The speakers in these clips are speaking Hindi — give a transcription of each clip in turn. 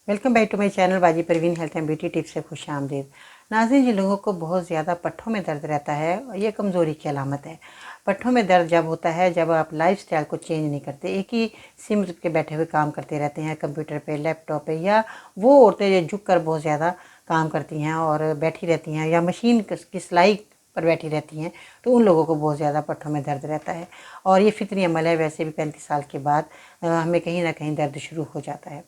Welcome back to my channel Baji Parveen health and beauty tips से खुश आमदीद। नाज़रीन, जिन लोगों को बहुत ज़्यादा पट्ठों में दर्द रहता है, ये कमज़ोरी की अलामत है। पट्ठों में दर्द जब होता है जब आप लाइफस्टाइल को चेंज नहीं करते, एक ही सिम के बैठे हुए काम करते रहते हैं कंप्यूटर पे, लैपटॉप पे, या वो औरतें जो झुक कर बहुत ज़्यादा काम करती हैं और बैठी रहती हैं या मशीन की सिलाई पर बैठी रहती हैं, तो उन लोगों को बहुत ज़्यादा पट्ठों में दर्द रहता है। और ये फितरी अमल है, वैसे भी 35 साल के बाद हमें कहीं ना कहीं दर्द शुरू हो जाता है।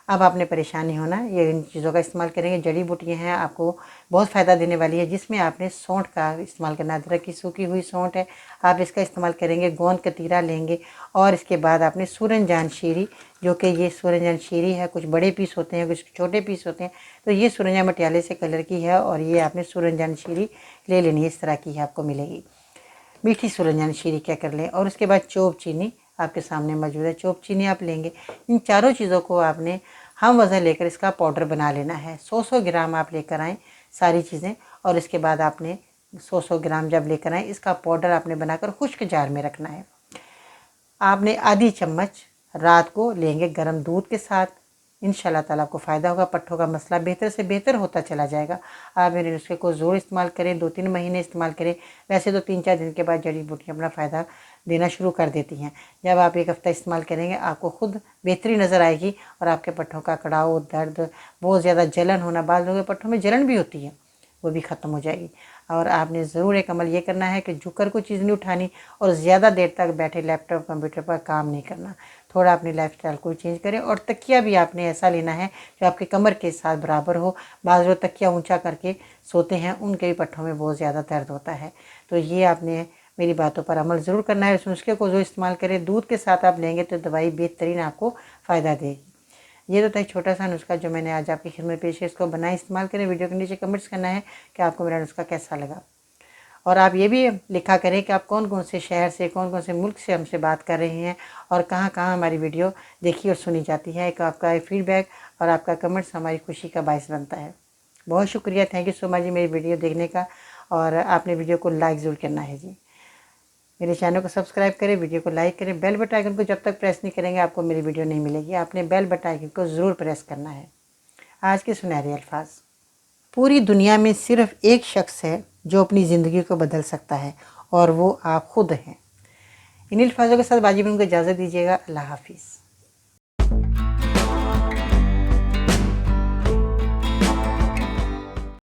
अब आपने परेशान नहीं होना, ये इन चीज़ों का इस्तेमाल करेंगे। जड़ी बूटियाँ हैं, आपको बहुत फ़ायदा देने वाली है, जिसमें आपने सौंठ का इस्तेमाल करना। अदरक की सूखी हुई सौंठ है, आप इसका इस्तेमाल करेंगे। गोंद कतीरा लेंगे और इसके बाद आपने सूरजजान शीरी, जो कि ये सूरजजान शीरी है, कुछ बड़े पीस होते हैं कुछ छोटे पीस होते हैं, तो ये सूरजजान मटियाले से कलर की है और ये आपने सूरजजान शीरी ले लेनी है, इस तरह की है, आपको मिलेगी। मीठी सूरजजान शीरी क्या कर लें। और उसके बाद चोप चीनी आपके सामने मौजूद है, चोप चीनी आप लेंगे। इन चारों चीज़ों को आपने हम वज़न लेकर इसका पाउडर बना लेना है। 100 ग्राम आप लेकर आएँ सारी चीज़ें, और इसके बाद आपने 100 ग्राम जब लेकर आएँ, इसका पाउडर आपने बनाकर खुश्क जार में रखना है। आपने आधी चम्मच रात को लेंगे गर्म दूध के साथ। इंशाल्लाह ताला आपको फ़ायदा होगा, पट्ठों का मसला बेहतर से बेहतर होता चला जाएगा। आप मेरे नुस्खे को ज़रूर इस्तेमाल करें, 2-3 महीने इस्तेमाल करें। वैसे तो 3-4 दिन के बाद जड़ी बूटियाँ अपना फ़ायदा देना शुरू कर देती हैं। जब आप 1 हफ़्ता इस्तेमाल करेंगे, आपको खुद बेहतरी नज़र आएगी और आपके पट्ठों का कड़ाव, दर्द, बहुत ज़्यादा जलन होना, बाज़ लोगों के पट्ठों में जलन भी होती है, वो भी ख़त्म हो जाएगी। और आपने ज़रूर एक अमल ये करना है कि झुककर कोई चीज़ नहीं उठानी और ज़्यादा देर तक बैठे लैपटॉप कंप्यूटर पर काम नहीं करना। थोड़ा अपनी लाइफस्टाइल को चेंज करें। और तकिया भी आपने ऐसा लेना है जो आपकी कमर के साथ बराबर हो। बाज़ लोग तकिया ऊंचा करके सोते हैं, उनके भी पट्ठों में बहुत ज़्यादा दर्द होता है। तो ये आपने मेरी बातों पर अमल ज़रूर करना है। इस नुस्खे को जो इस्तेमाल करें, दूध के साथ आप लेंगे तो दवाई बेहतरीन आपको फ़ायदा देगी। ये तो था एक छोटा सा नुस्खा जो मैंने आज आपकी खिदमत पेश है। इसको बनाए, इस्तेमाल करें। वीडियो के नीचे कमेंट्स करना है कि आपको मेरा नुस्खा कैसा लगा। और आप ये भी लिखा करें कि आप कौन कौन से शहर से, कौन कौन से मुल्क से हमसे बात कर रहे हैं और कहाँ कहाँ हमारी वीडियो देखी और सुनी जाती है। एक आपका फीडबैक और आपका कमेंट्स हमारी खुशी का बायस बनता है। बहुत शुक्रिया, थैंक यू सो मच जी मेरी वीडियो देखने का। और आपने वीडियो को लाइक ज़रूर करना है जी। मेरे चैनल को सब्सक्राइब करें, वीडियो को लाइक करें। बेल बटन आइकन को जब तक प्रेस नहीं करेंगे आपको मेरी वीडियो नहीं मिलेगी। आपने बेल बटन आइकन को ज़रूर प्रेस करना है। आज के सुनहरे अल्फाज। पूरी दुनिया में सिर्फ एक शख्स है जो अपनी ज़िंदगी को बदल सकता है, और वो आप खुद हैं। इन अल्फाजों के साथ बाजी में उनको इजाज़त दीजिएगा। अल्लाह हाफिज़।